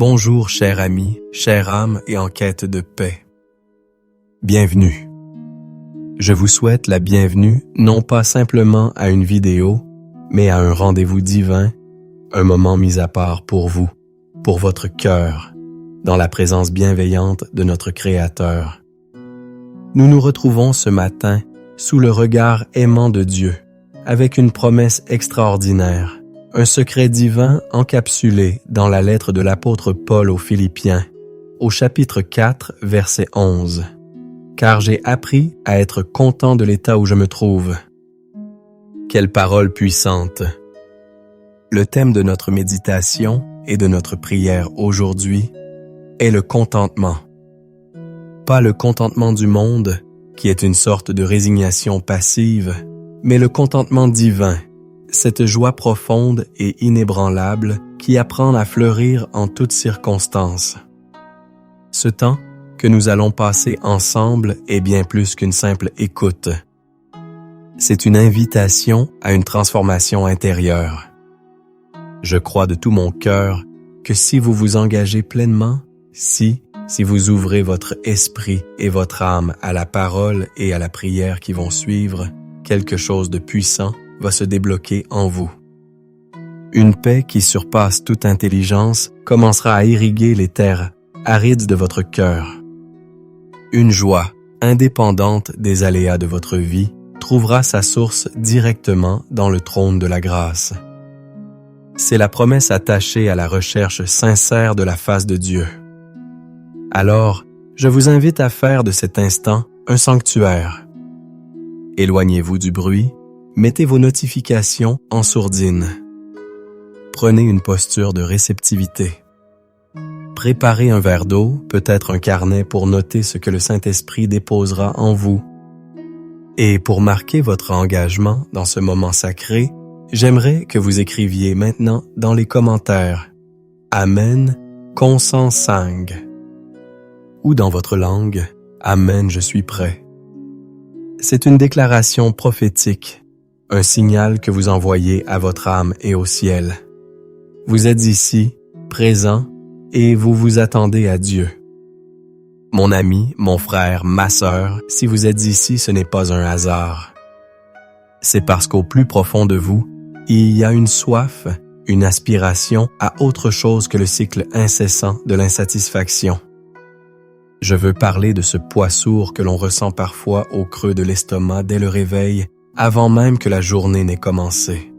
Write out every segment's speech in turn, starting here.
Bonjour, cher ami, chère âme et en quête de paix. Bienvenue. Je vous souhaite la bienvenue non pas simplement à une vidéo, mais à un rendez-vous divin, un moment mis à part pour vous, pour votre cœur, dans la présence bienveillante de notre Créateur. Nous nous retrouvons ce matin sous le regard aimant de Dieu, avec une promesse extraordinaire, un secret divin encapsulé dans la lettre de l'apôtre Paul aux Philippiens, au chapitre 4, verset 11. « Car j'ai appris à être content de l'état où je me trouve. » Quelle parole puissante! Le thème de notre méditation et de notre prière aujourd'hui est le contentement. Pas le contentement du monde, qui est une sorte de résignation passive, mais le contentement divin, cette joie profonde et inébranlable qui apprend à fleurir en toutes circonstances. Ce temps que nous allons passer ensemble est bien plus qu'une simple écoute. C'est une invitation à une transformation intérieure. Je crois de tout mon cœur que si vous vous engagez pleinement, si vous ouvrez votre esprit et votre âme à la parole et à la prière qui vont suivre, quelque chose de puissant va se débloquer en vous. Une paix qui surpasse toute intelligence commencera à irriguer les terres arides de votre cœur. Une joie, indépendante des aléas de votre vie, trouvera sa source directement dans le trône de la grâce. C'est la promesse attachée à la recherche sincère de la face de Dieu. Alors, je vous invite à faire de cet instant un sanctuaire. Éloignez-vous du bruit, mettez vos notifications en sourdine. Prenez une posture de réceptivité. Préparez un verre d'eau, peut-être un carnet pour noter ce que le Saint-Esprit déposera en vous. Et pour marquer votre engagement dans ce moment sacré, j'aimerais que vous écriviez maintenant dans les commentaires « Amen, consens sang » ou dans votre langue « Amen, je suis prêt ». C'est une déclaration prophétique, un signal que vous envoyez à votre âme et au ciel. Vous êtes ici, présent, et vous vous attendez à Dieu. Mon ami, mon frère, ma sœur, si vous êtes ici, ce n'est pas un hasard. C'est parce qu'au plus profond de vous, il y a une soif, une aspiration à autre chose que le cycle incessant de l'insatisfaction. Je veux parler de ce poids sourd que l'on ressent parfois au creux de l'estomac dès le réveil, avant même que la journée n'ait commencé.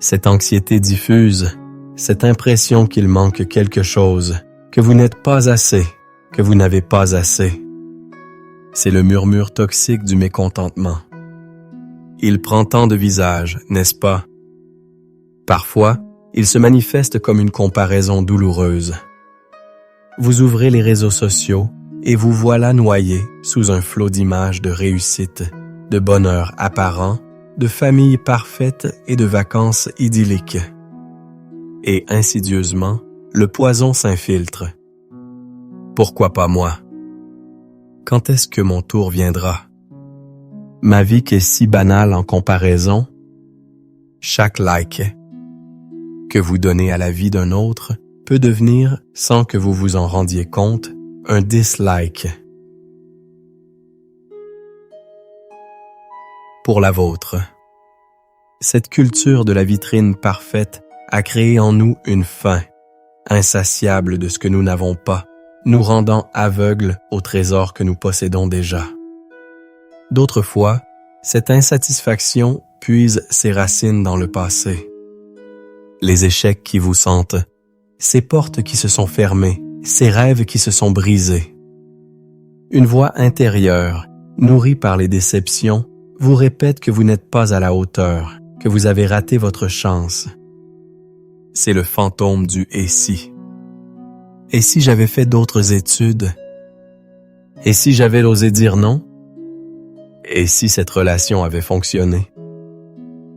Cette anxiété diffuse, cette impression qu'il manque quelque chose, que vous n'êtes pas assez, que vous n'avez pas assez. C'est le murmure toxique du mécontentement. Il prend tant de visages, n'est-ce pas? Parfois, il se manifeste comme une comparaison douloureuse. Vous ouvrez les réseaux sociaux et vous voilà noyé sous un flot d'images de réussite, de bonheur apparent, de famille parfaite et de vacances idylliques. Et insidieusement, le poison s'infiltre. Pourquoi pas moi? Quand est-ce que mon tour viendra? Ma vie qui est si banale en comparaison, chaque like que vous donnez à la vie d'un autre peut devenir, sans que vous vous en rendiez compte, un dislike. Pour la vôtre. Cette culture de la vitrine parfaite a créé en nous une faim, insatiable de ce que nous n'avons pas, nous rendant aveugles aux trésors que nous possédons déjà. D'autres fois, cette insatisfaction puise ses racines dans le passé. Les échecs qui vous sentent, ces portes qui se sont fermées, ces rêves qui se sont brisés. Une voix intérieure, nourrie par les déceptions, vous répète que vous n'êtes pas à la hauteur, que vous avez raté votre chance. C'est le fantôme du « et si ». Et si j'avais fait d'autres études? Et si j'avais osé dire non? Et si cette relation avait fonctionné?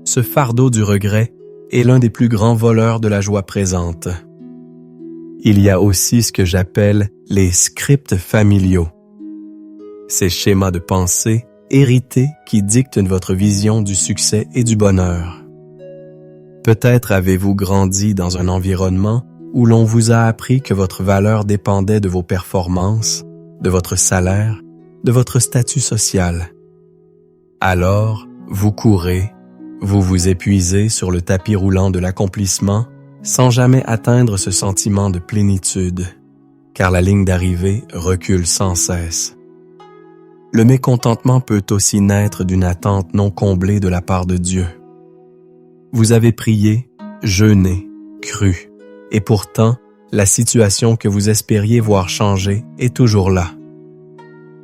Ce fardeau du regret est l'un des plus grands voleurs de la joie présente. Il y a aussi ce que j'appelle les scripts familiaux. Ces schémas de pensée hérités qui dictent votre vision du succès et du bonheur. Peut-être avez-vous grandi dans un environnement où l'on vous a appris que votre valeur dépendait de vos performances, de votre salaire, de votre statut social. Alors, vous courez, vous vous épuisez sur le tapis roulant de l'accomplissement sans jamais atteindre ce sentiment de plénitude, car la ligne d'arrivée recule sans cesse. Le mécontentement peut aussi naître d'une attente non comblée de la part de Dieu. Vous avez prié, jeûné, cru, et pourtant, la situation que vous espériez voir changer est toujours là.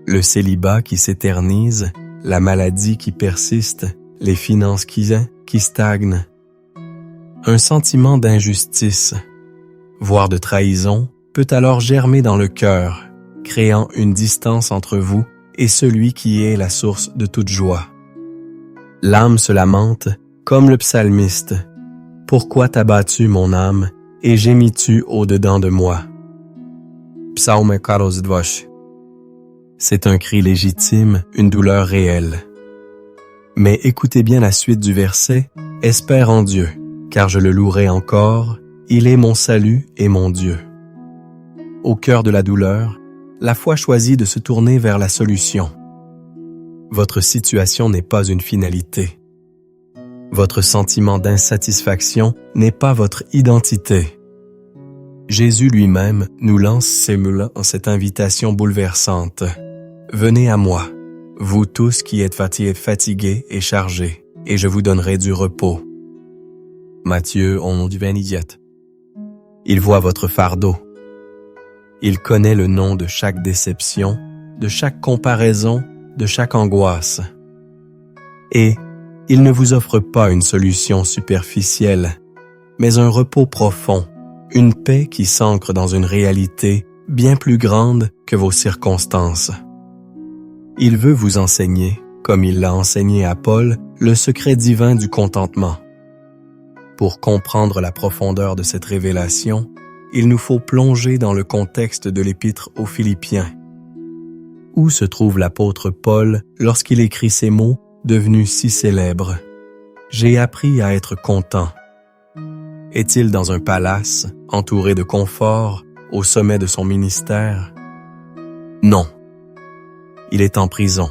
Le célibat qui s'éternise, la maladie qui persiste, les finances qui stagnent. Un sentiment d'injustice, voire de trahison, peut alors germer dans le cœur, créant une distance entre vous et celui qui est la source de toute joie. L'âme se lamente, comme le psalmiste. « Pourquoi t'as battu mon âme, et gémis-tu au-dedans de moi? » Psaume 42. C'est un cri légitime, une douleur réelle. Mais écoutez bien la suite du verset, « Espère en Dieu, car je le louerai encore, il est mon salut et mon Dieu. » Au cœur de la douleur, la foi choisit de se tourner vers la solution. Votre situation n'est pas une finalité. Votre sentiment d'insatisfaction n'est pas votre identité. Jésus lui-même nous lance cette invitation bouleversante. « Venez à moi, vous tous qui êtes fatigués et chargés, et je vous donnerai du repos. » Matthieu 11:27. Il voit votre fardeau. Il connaît le nom de chaque déception, de chaque comparaison, de chaque angoisse. Et il ne vous offre pas une solution superficielle, mais un repos profond, une paix qui s'ancre dans une réalité bien plus grande que vos circonstances. Il veut vous enseigner, comme il l'a enseigné à Paul, le secret divin du contentement. Pour comprendre la profondeur de cette révélation, il nous faut plonger dans le contexte de l'épître aux Philippiens. Où se trouve l'apôtre Paul lorsqu'il écrit ces mots devenus si célèbres? « J'ai appris à être content ». Est-il dans un palace, entouré de confort, au sommet de son ministère? Non. Il est en prison.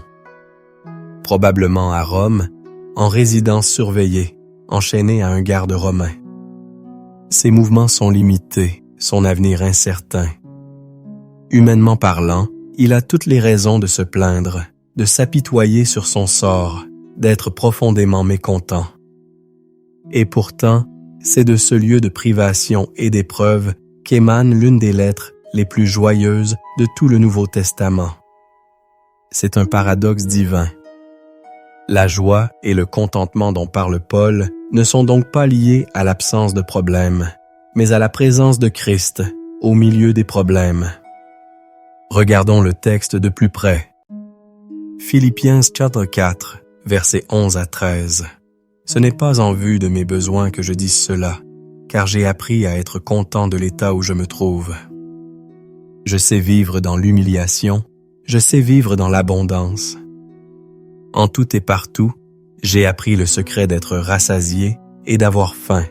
Probablement à Rome, en résidence surveillée, enchaîné à un garde romain. Ses mouvements sont limités, son avenir incertain. Humainement parlant, il a toutes les raisons de se plaindre, de s'apitoyer sur son sort, d'être profondément mécontent. Et pourtant, c'est de ce lieu de privation et d'épreuve qu'émane l'une des lettres les plus joyeuses de tout le Nouveau Testament. C'est un paradoxe divin. La joie et le contentement dont parle Paul ne sont donc pas liés à l'absence de problèmes, mais à la présence de Christ au milieu des problèmes. Regardons le texte de plus près. Philippiens chapitre 4, versets 11 à 13. Ce n'est pas en vue de mes besoins que je dis cela, car j'ai appris à être content de l'état où je me trouve. Je sais vivre dans l'humiliation, je sais vivre dans l'abondance. En tout et partout, j'ai appris le secret d'être rassasié et d'avoir faim,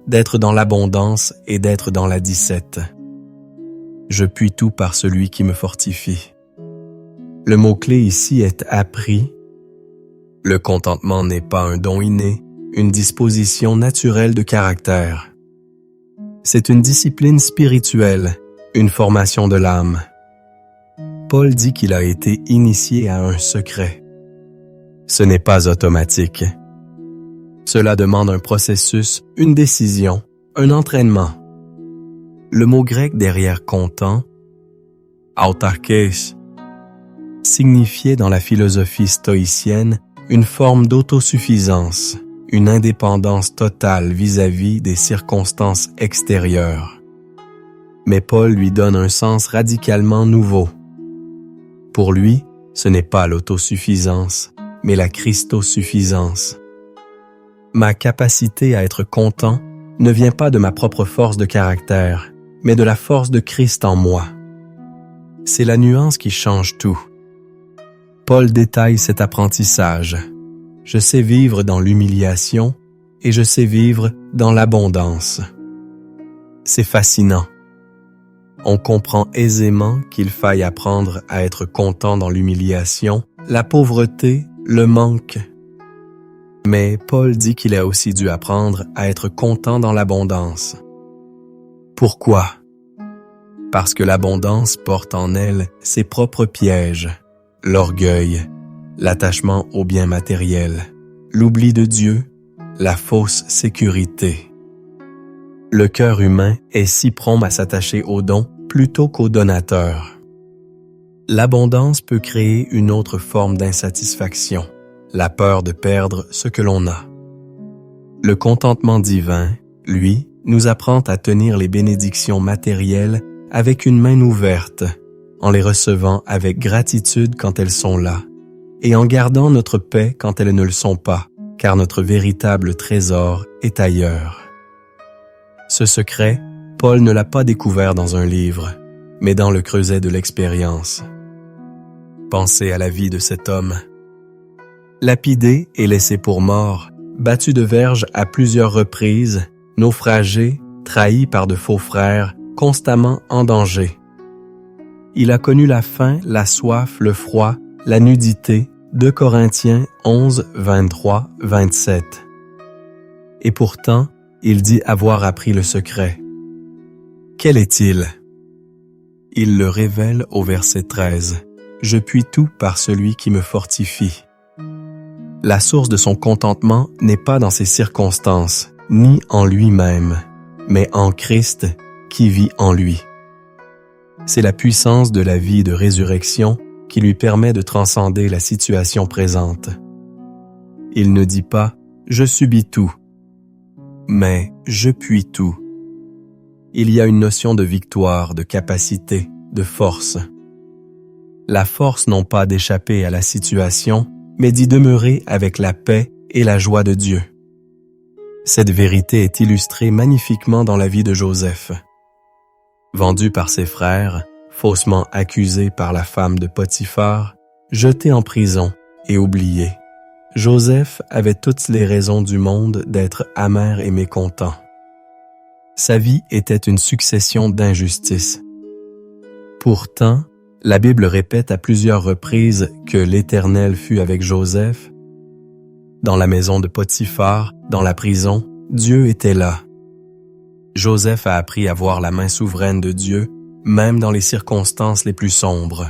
d'être dans l'abondance et d'être dans la disette. Je puis tout par celui qui me fortifie. Le mot-clé ici est « appris ». Le contentement n'est pas un don inné, une disposition naturelle de caractère. C'est une discipline spirituelle, une formation de l'âme. Paul dit qu'il a été initié à un secret. Ce n'est pas automatique. Cela demande un processus, une décision, un entraînement. Le mot grec derrière content, autarkes, signifiait dans la philosophie stoïcienne une forme d'autosuffisance, une indépendance totale vis-à-vis des circonstances extérieures. Mais Paul lui donne un sens radicalement nouveau. Pour lui, ce n'est pas l'autosuffisance, mais la christosuffisance. Ma capacité à être content ne vient pas de ma propre force de caractère, mais de la force de Christ en moi. C'est la nuance qui change tout. Paul détaille cet apprentissage. Je sais vivre dans l'humiliation et je sais vivre dans l'abondance. C'est fascinant. On comprend aisément qu'il faille apprendre à être content dans l'humiliation, la pauvreté, le manque. Mais Paul dit qu'il a aussi dû apprendre à être content dans l'abondance. Pourquoi? Parce que l'abondance porte en elle ses propres pièges, l'orgueil, l'attachement aux biens matériels, l'oubli de Dieu, la fausse sécurité. Le cœur humain est si prompt à s'attacher aux dons plutôt qu'aux donateurs. L'abondance peut créer une autre forme d'insatisfaction, la peur de perdre ce que l'on a. Le contentement divin, lui, nous apprend à tenir les bénédictions matérielles avec une main ouverte, en les recevant avec gratitude quand elles sont là, et en gardant notre paix quand elles ne le sont pas, car notre véritable trésor est ailleurs. Ce secret, Paul ne l'a pas découvert dans un livre, mais dans le creuset de l'expérience. Pensez à la vie de cet homme. Lapidé et laissé pour mort, battu de verge à plusieurs reprises, naufragé, trahi par de faux frères, constamment en danger. Il a connu la faim, la soif, le froid, la nudité, 2 Corinthiens 11, 23, 27. Et pourtant, il dit avoir appris le secret. Quel est-il? Il le révèle au verset 13. « Je puis tout par celui qui me fortifie. » La source de son contentement n'est pas dans ses circonstances, ni en lui-même, mais en Christ qui vit en lui. C'est la puissance de la vie de résurrection qui lui permet de transcender la situation présente. Il ne dit pas « je subis tout », mais « je puis tout ». Il y a une notion de victoire, de capacité, de force. La force non pas d'échapper à la situation, mais d'y demeurer avec la paix et la joie de Dieu. Cette vérité est illustrée magnifiquement dans la vie de Joseph. Vendu par ses frères, faussement accusé par la femme de Potiphar, jeté en prison et oublié, Joseph avait toutes les raisons du monde d'être amer et mécontent. Sa vie était une succession d'injustices. Pourtant, la Bible répète à plusieurs reprises que l'Éternel fut avec Joseph. Dans la maison de Potiphar, dans la prison, Dieu était là. Joseph a appris à voir la main souveraine de Dieu, même dans les circonstances les plus sombres.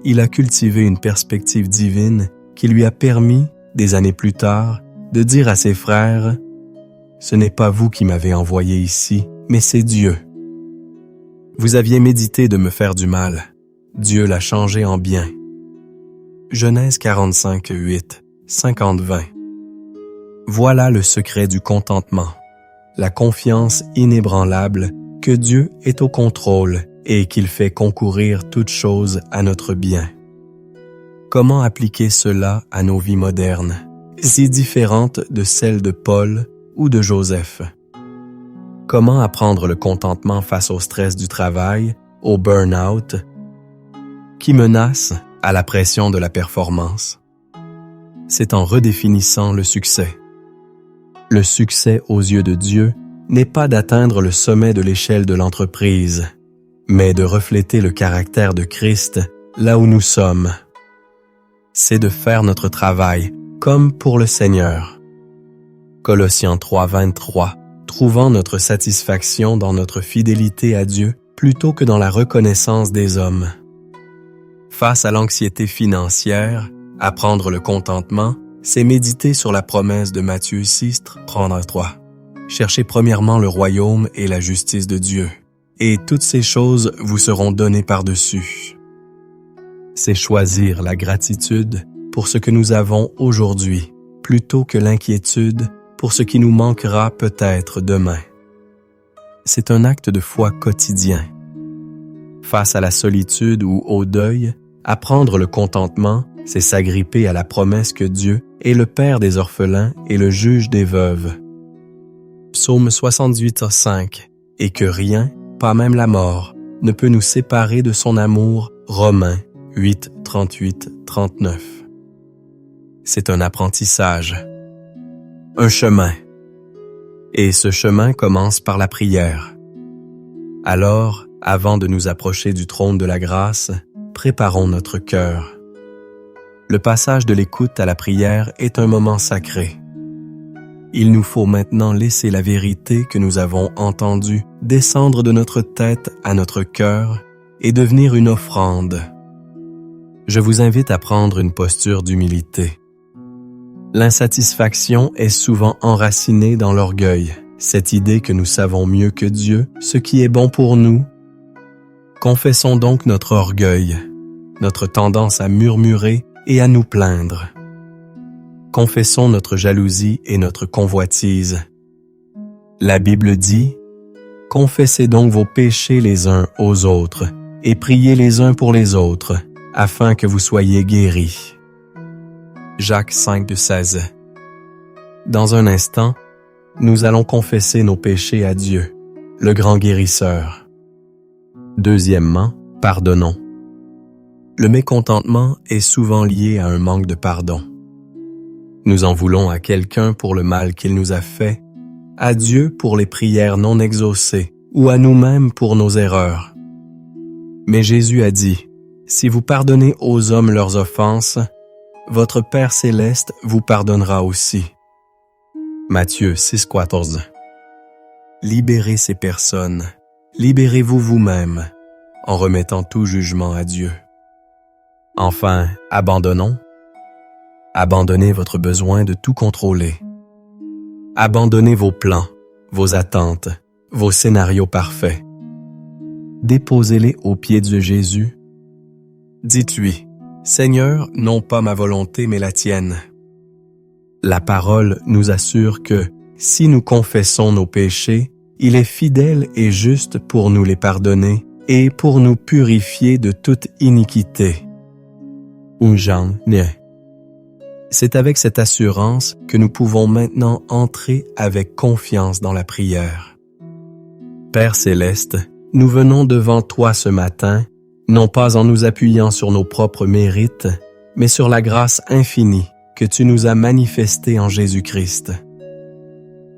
Il a cultivé une perspective divine qui lui a permis, des années plus tard, de dire à ses frères « Ce n'est pas vous qui m'avez envoyé ici, mais c'est Dieu. Vous aviez médité de me faire du mal. Dieu l'a changé en bien. » Genèse 45, 8, 50-20. Voilà le secret du contentement, la confiance inébranlable que Dieu est au contrôle et qu'il fait concourir toutes choses à notre bien. Comment appliquer cela à nos vies modernes, si différentes de celles de Paul ou de Joseph? Comment apprendre le contentement face au stress du travail, au burn-out, qui menace à la pression de la performance? C'est en redéfinissant le succès. Le succès aux yeux de Dieu n'est pas d'atteindre le sommet de l'échelle de l'entreprise, mais de refléter le caractère de Christ là où nous sommes. C'est de faire notre travail comme pour le Seigneur. Colossiens 3, 23. Trouvant notre satisfaction dans notre fidélité à Dieu plutôt que dans la reconnaissance des hommes. Face à l'anxiété financière, apprendre le contentement, c'est méditer sur la promesse de Matthieu 6, 33. Cherchez premièrement le royaume et la justice de Dieu, et toutes ces choses vous seront données par-dessus. C'est choisir la gratitude pour ce que nous avons aujourd'hui, plutôt que l'inquiétude pour ce qui nous manquera peut-être demain. C'est un acte de foi quotidien. Face à la solitude ou au deuil, apprendre le contentement, c'est s'agripper à la promesse que Dieu est le Père des orphelins et le juge des veuves. Psaume 68, 5. Et que rien, pas même la mort, ne peut nous séparer de son amour. Romains 8, 38, 39. C'est un apprentissage. Un chemin. Et ce chemin commence par la prière. Alors, avant de nous approcher du trône de la grâce, préparons notre cœur. Le passage de l'écoute à la prière est un moment sacré. Il nous faut maintenant laisser la vérité que nous avons entendue descendre de notre tête à notre cœur et devenir une offrande. Je vous invite à prendre une posture d'humilité. L'insatisfaction est souvent enracinée dans l'orgueil, cette idée que nous savons mieux que Dieu ce qui est bon pour nous. Confessons donc notre orgueil, notre tendance à murmurer et à nous plaindre. Confessons notre jalousie et notre convoitise. La Bible dit « Confessez donc vos péchés les uns aux autres et priez les uns pour les autres, afin que vous soyez guéris. » Jacques 5:16. Dans un instant, nous allons confesser nos péchés à Dieu, le grand guérisseur. Deuxièmement, pardonnons. Le mécontentement est souvent lié à un manque de pardon. Nous en voulons à quelqu'un pour le mal qu'il nous a fait, à Dieu pour les prières non exaucées ou à nous-mêmes pour nos erreurs. Mais Jésus a dit, « Si vous pardonnez aux hommes leurs offenses, votre Père céleste vous pardonnera aussi. » Matthieu 6,14. Libérez ces personnes, libérez-vous vous-même, en remettant tout jugement à Dieu. Enfin, abandonnons. Abandonnez votre besoin de tout contrôler. Abandonnez vos plans, vos attentes, vos scénarios parfaits. Déposez-les aux pieds de Jésus. Dites-lui, « Seigneur, non pas ma volonté mais la tienne. » La parole nous assure que, si nous confessons nos péchés, il est fidèle et juste pour nous les pardonner et pour nous purifier de toute iniquité. Ou Jean né. C'est avec cette assurance que nous pouvons maintenant entrer avec confiance dans la prière. Père céleste, nous venons devant toi ce matin, non pas en nous appuyant sur nos propres mérites, mais sur la grâce infinie que tu nous as manifestée en Jésus-Christ.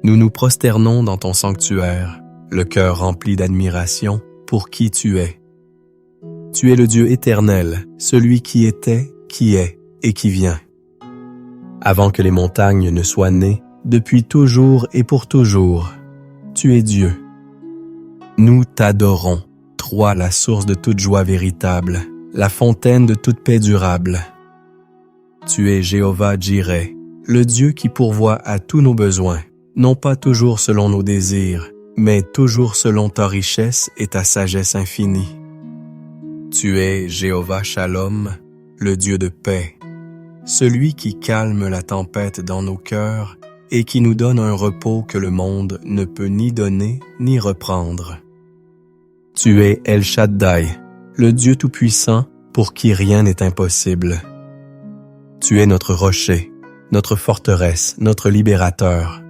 Nous nous prosternons dans ton sanctuaire, le cœur rempli d'admiration pour qui tu es. Tu es le Dieu éternel, celui qui était, qui est et qui vient. Avant que les montagnes ne soient nées, depuis toujours et pour toujours, tu es Dieu. Nous t'adorons, toi la source de toute joie véritable, la fontaine de toute paix durable. Tu es Jéhovah Jireh, le Dieu qui pourvoit à tous nos besoins, non pas toujours selon nos désirs, mais toujours selon ta richesse et ta sagesse infinie. Tu es Jéhovah Shalom, le Dieu de paix, celui qui calme la tempête dans nos cœurs et qui nous donne un repos que le monde ne peut ni donner ni reprendre. Tu es El Shaddai, le Dieu tout-puissant pour qui rien n'est impossible. Tu es notre rocher, notre forteresse, notre libérateur.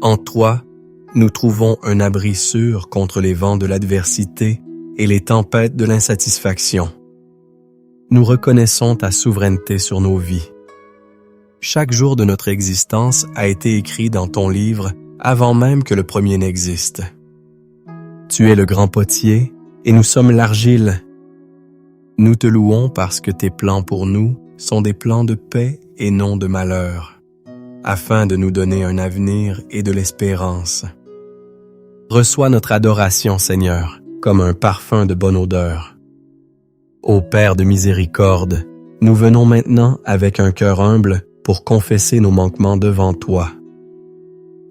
En toi, nous trouvons un abri sûr contre les vents de l'adversité et les tempêtes de l'insatisfaction. Nous reconnaissons ta souveraineté sur nos vies. Chaque jour de notre existence a été écrit dans ton livre avant même que le premier n'existe. Tu es le grand potier et nous sommes l'argile. Nous te louons parce que tes plans pour nous sont des plans de paix et non de malheur, afin de nous donner un avenir et de l'espérance. Reçois notre adoration, Seigneur, comme un parfum de bonne odeur. Ô Père de miséricorde, nous venons maintenant avec un cœur humble pour confesser nos manquements devant toi.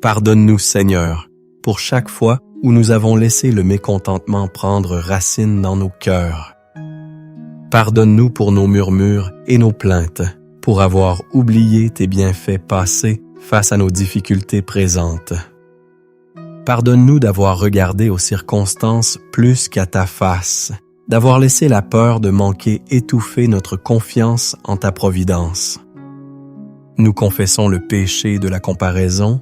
Pardonne-nous, Seigneur, pour chaque fois où nous avons laissé le mécontentement prendre racine dans nos cœurs. Pardonne-nous pour nos murmures et nos plaintes, pour avoir oublié tes bienfaits passés face à nos difficultés présentes. Pardonne-nous d'avoir regardé aux circonstances plus qu'à ta face, d'avoir laissé la peur de manquer étouffer notre confiance en ta providence. Nous confessons le péché de la comparaison,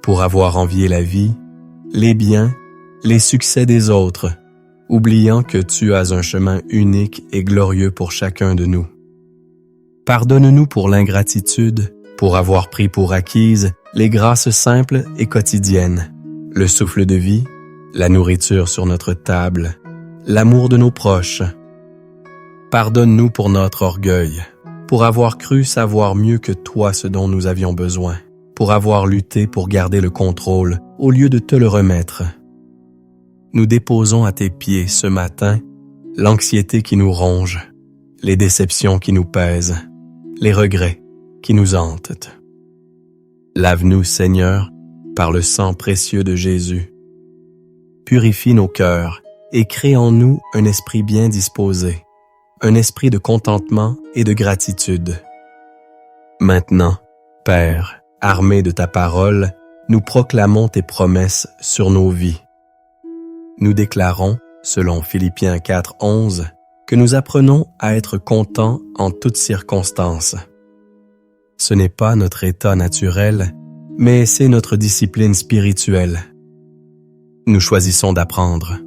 pour avoir envié la vie, les biens, les succès des autres, oubliant que tu as un chemin unique et glorieux pour chacun de nous. Pardonne-nous pour l'ingratitude, pour avoir pris pour acquises les grâces simples et quotidiennes, le souffle de vie, la nourriture sur notre table, l'amour de nos proches. Pardonne-nous pour notre orgueil, pour avoir cru savoir mieux que toi ce dont nous avions besoin, pour avoir lutté pour garder le contrôle au lieu de te le remettre. Nous déposons à tes pieds ce matin l'anxiété qui nous ronge, les déceptions qui nous pèsent, les regrets qui nous hantent. Lave-nous, Seigneur, par le sang précieux de Jésus. Purifie nos cœurs et crée en nous un esprit bien disposé, un esprit de contentement et de gratitude. Maintenant, Père, armés de ta parole, nous proclamons tes promesses sur nos vies. Nous déclarons, selon Philippiens 4:11, que nous apprenons à être contents en toutes circonstances. Ce n'est pas notre état naturel, mais c'est notre discipline spirituelle. Nous choisissons d'apprendre.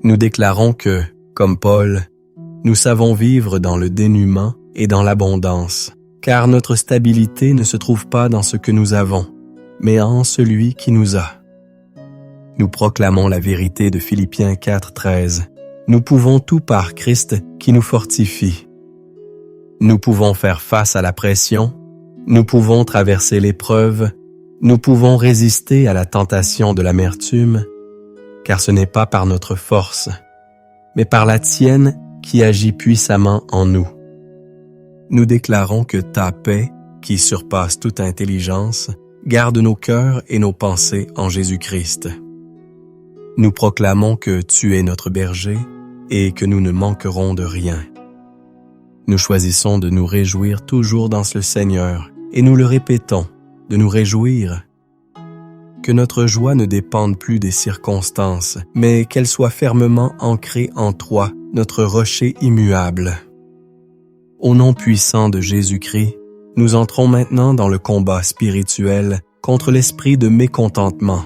Nous déclarons que, comme Paul, nous savons vivre dans le dénuement et dans l'abondance, car notre stabilité ne se trouve pas dans ce que nous avons, mais en celui qui nous a. Nous proclamons la vérité de Philippiens 4:13. Nous pouvons tout par Christ qui nous fortifie. Nous pouvons faire face à la pression, nous pouvons traverser l'épreuve, nous pouvons résister à la tentation de l'amertume, car ce n'est pas par notre force, mais par la tienne qui agit puissamment en nous. Nous déclarons que ta paix, qui surpasse toute intelligence, garde nos cœurs et nos pensées en Jésus-Christ. Nous proclamons que tu es notre berger et que nous ne manquerons de rien. Nous choisissons de nous réjouir toujours dans le Seigneur et nous le répétons, de nous réjouir. Que notre joie ne dépende plus des circonstances, mais qu'elle soit fermement ancrée en toi, notre rocher immuable. Au nom puissant de Jésus-Christ, nous entrons maintenant dans le combat spirituel contre l'esprit de mécontentement.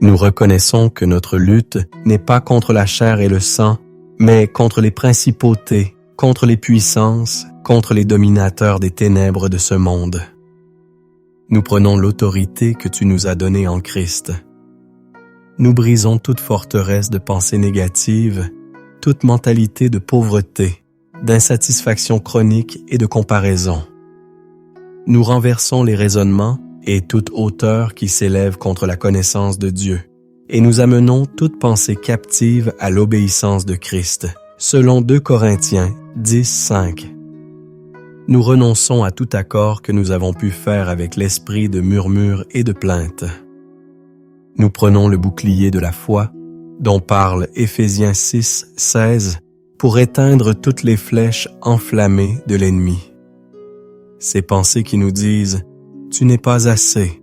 Nous reconnaissons que notre lutte n'est pas contre la chair et le sang, mais contre les principautés, contre les puissances, contre les dominateurs des ténèbres de ce monde. Nous prenons l'autorité que tu nous as donnée en Christ. Nous brisons toute forteresse de pensées négatives, toute mentalité de pauvreté, d'insatisfaction chronique et de comparaison. Nous renversons les raisonnements et toute hauteur qui s'élève contre la connaissance de Dieu, et nous amenons toute pensée captive à l'obéissance de Christ, selon 2 Corinthiens 10:5. Nous renonçons à tout accord que nous avons pu faire avec l'esprit de murmure et de plainte. Nous prenons le bouclier de la foi, dont parle Éphésiens 6:16, pour éteindre toutes les flèches enflammées de l'ennemi. Ces pensées qui nous disent « Tu n'es pas assez »,«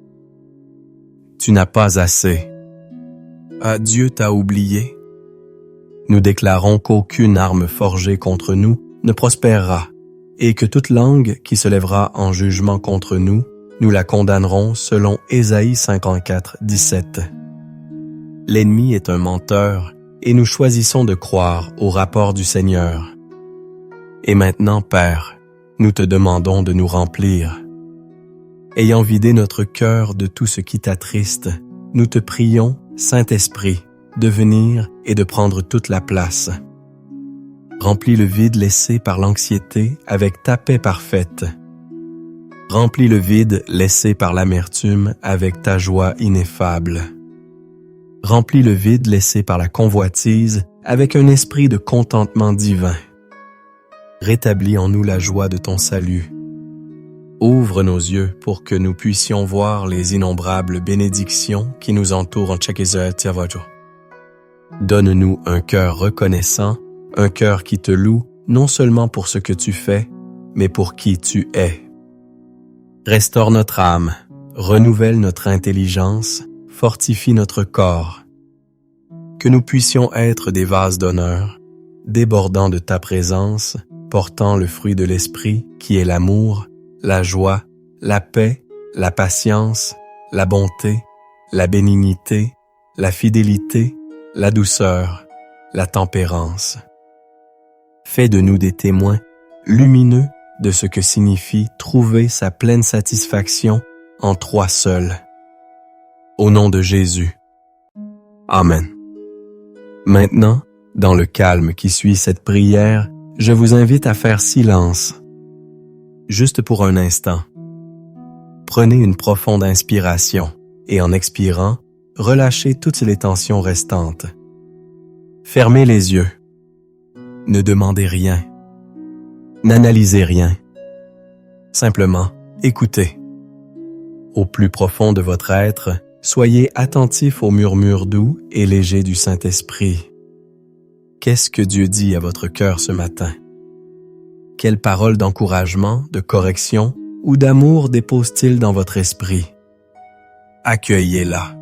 Tu n'as pas assez »,« Ah, Dieu t'a oublié ». Nous déclarons qu'aucune arme forgée contre nous ne prospérera et que toute langue qui se lèvera en jugement contre nous, nous la condamnerons selon Ésaïe 54:17. L'ennemi est un menteur et nous choisissons de croire au rapport du Seigneur. Et maintenant, Père, nous te demandons de nous remplir. Ayant vidé notre cœur de tout ce qui t'attriste, nous te prions, Saint-Esprit, de venir et de prendre toute la place. Remplis le vide laissé par l'anxiété avec ta paix parfaite. Remplis le vide laissé par l'amertume avec ta joie ineffable. Remplis le vide laissé par la convoitise avec un esprit de contentement divin. Rétablis en nous la joie de ton salut. Ouvre nos yeux pour que nous puissions voir les innombrables bénédictions qui nous entourent en Tchèque-Zé-Tiavojo. Donne-nous un cœur reconnaissant, un cœur qui te loue non seulement pour ce que tu fais, mais pour qui tu es. Restaure notre âme, renouvelle notre intelligence, fortifie notre corps. Que nous puissions être des vases d'honneur, débordant de ta présence, portant le fruit de l'esprit qui est l'amour, la joie, la paix, la patience, la bonté, la bénignité, la fidélité, la douceur, la tempérance. Fais de nous des témoins lumineux de ce que signifie trouver sa pleine satisfaction en toi seul. Au nom de Jésus. Amen. Maintenant, dans le calme qui suit cette prière, je vous invite à faire silence. Juste pour un instant. Prenez une profonde inspiration et en expirant, relâchez toutes les tensions restantes. Fermez les yeux. Ne demandez rien. N'analysez rien. Simplement, écoutez. Au plus profond de votre être, soyez attentif aux murmures doux et légers du Saint-Esprit. Qu'est-ce que Dieu dit à votre cœur ce matin? Quelles paroles d'encouragement, de correction ou d'amour dépose-t-il dans votre esprit? Accueillez-la.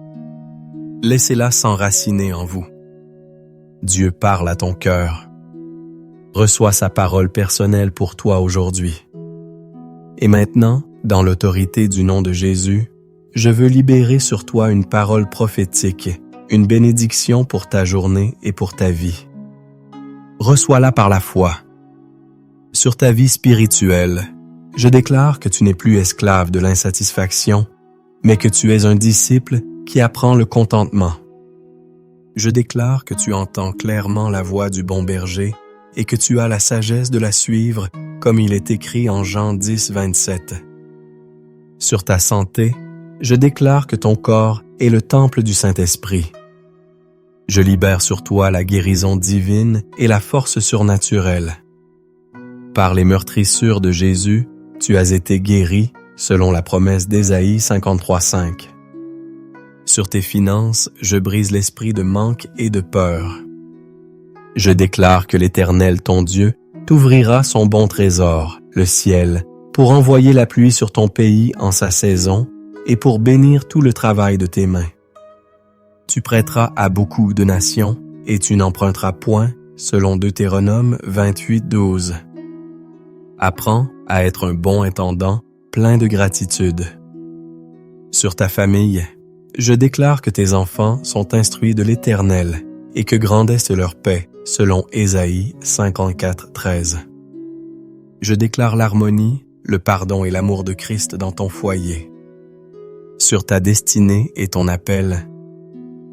Laissez-la s'enraciner en vous. Dieu parle à ton cœur. Reçois sa parole personnelle pour toi aujourd'hui. Et maintenant, dans l'autorité du nom de Jésus, je veux libérer sur toi une parole prophétique, une bénédiction pour ta journée et pour ta vie. Reçois-la par la foi. Sur ta vie spirituelle, je déclare que tu n'es plus esclave de l'insatisfaction, mais que tu es un disciple qui apprend le contentement. Je déclare que tu entends clairement la voix du bon berger et que tu as la sagesse de la suivre, comme il est écrit en Jean 10, 27. Sur ta santé, je déclare que ton corps est le temple du Saint-Esprit. Je libère sur toi la guérison divine et la force surnaturelle. Par les meurtrissures de Jésus, tu as été guéri, selon la promesse d'Ésaïe 53, 5. Sur tes finances, je brise l'esprit de manque et de peur. Je déclare que l'Éternel, ton Dieu, t'ouvrira son bon trésor, le ciel, pour envoyer la pluie sur ton pays en sa saison et pour bénir tout le travail de tes mains. Tu prêteras à beaucoup de nations et tu n'emprunteras point, selon Deutéronome 28, 12. Apprends à être un bon intendant, plein de gratitude. Sur ta famille, je déclare que tes enfants sont instruits de l'Éternel et que grande est leur paix, selon Ésaïe 54, 13. Je déclare l'harmonie, le pardon et l'amour de Christ dans ton foyer. Sur ta destinée et ton appel,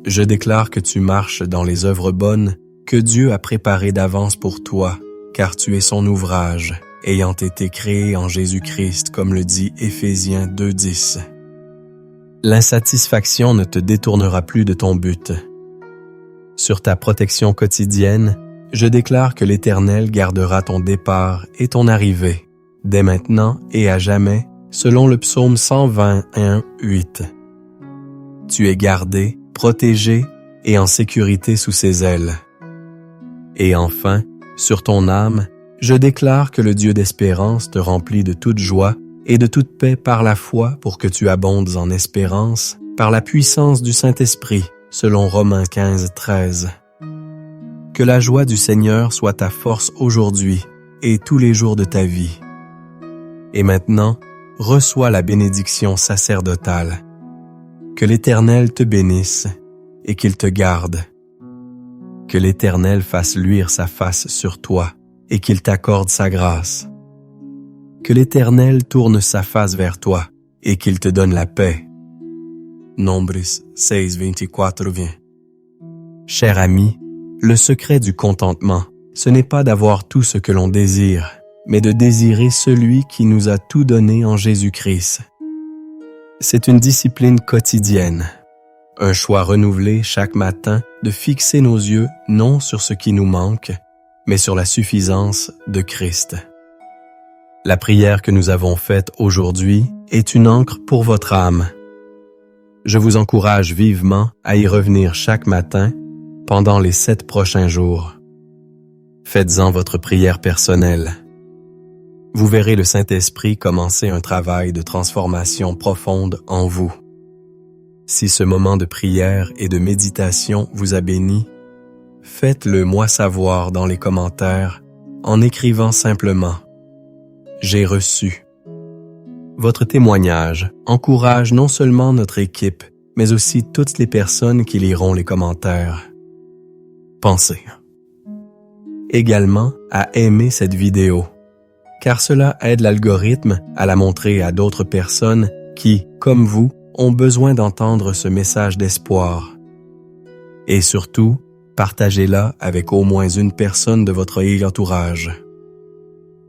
je déclare que tu marches dans les œuvres bonnes que Dieu a préparées d'avance pour toi, car tu es son ouvrage, ayant été créé en Jésus-Christ, comme le dit Éphésiens 2, 10. L'insatisfaction ne te détournera plus de ton but. Sur ta protection quotidienne, je déclare que l'Éternel gardera ton départ et ton arrivée, dès maintenant et à jamais, selon le psaume 121, 8. Tu es gardé, protégé et en sécurité sous ses ailes. Et enfin, sur ton âme, je déclare que le Dieu d'espérance te remplit de toute joie et de toute paix par la foi pour que tu abondes en espérance, par la puissance du Saint-Esprit, selon Romains 15, 13. Que la joie du Seigneur soit ta force aujourd'hui et tous les jours de ta vie. Et maintenant, reçois la bénédiction sacerdotale. Que l'Éternel te bénisse et qu'il te garde. Que l'Éternel fasse luire sa face sur toi et qu'il t'accorde sa grâce. Que l'Éternel tourne sa face vers toi et qu'il te donne la paix. Nombres 6, 24 vient. Cher ami, le secret du contentement, ce n'est pas d'avoir tout ce que l'on désire, mais de désirer celui qui nous a tout donné en Jésus-Christ. C'est une discipline quotidienne, un choix renouvelé chaque matin de fixer nos yeux non sur ce qui nous manque, mais sur la suffisance de Christ. La prière que nous avons faite aujourd'hui est une ancre pour votre âme. Je vous encourage vivement à y revenir chaque matin pendant les 7 prochains jours. Faites-en votre prière personnelle. Vous verrez le Saint-Esprit commencer un travail de transformation profonde en vous. Si ce moment de prière et de méditation vous a béni, faites-le moi savoir dans les commentaires en écrivant simplement « J'ai reçu ». Votre témoignage encourage non seulement notre équipe, mais aussi toutes les personnes qui liront les commentaires. Pensez également à aimer cette vidéo. car cela aide l'algorithme à la montrer à d'autres personnes qui, comme vous, ont besoin d'entendre ce message d'espoir. Et surtout, partagez-la avec au moins une personne de votre entourage.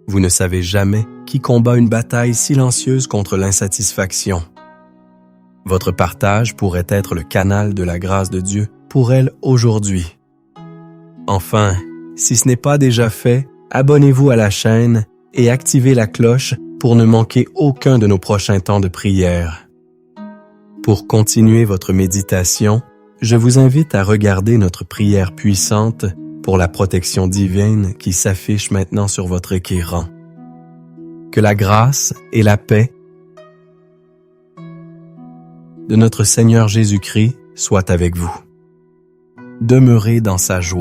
Vous ne savez jamais qui combat une bataille silencieuse contre l'insatisfaction. Votre partage pourrait être le canal de la grâce de Dieu pour elle aujourd'hui. Enfin, si ce n'est pas déjà fait, abonnez-vous à la chaîne et activez la cloche pour ne manquer aucun de nos prochains temps de prière. Pour continuer votre méditation, je vous invite à regarder notre prière puissante pour la protection divine qui s'affiche maintenant sur votre écran. Que la grâce et la paix de notre Seigneur Jésus-Christ soient avec vous. Demeurez dans sa joie.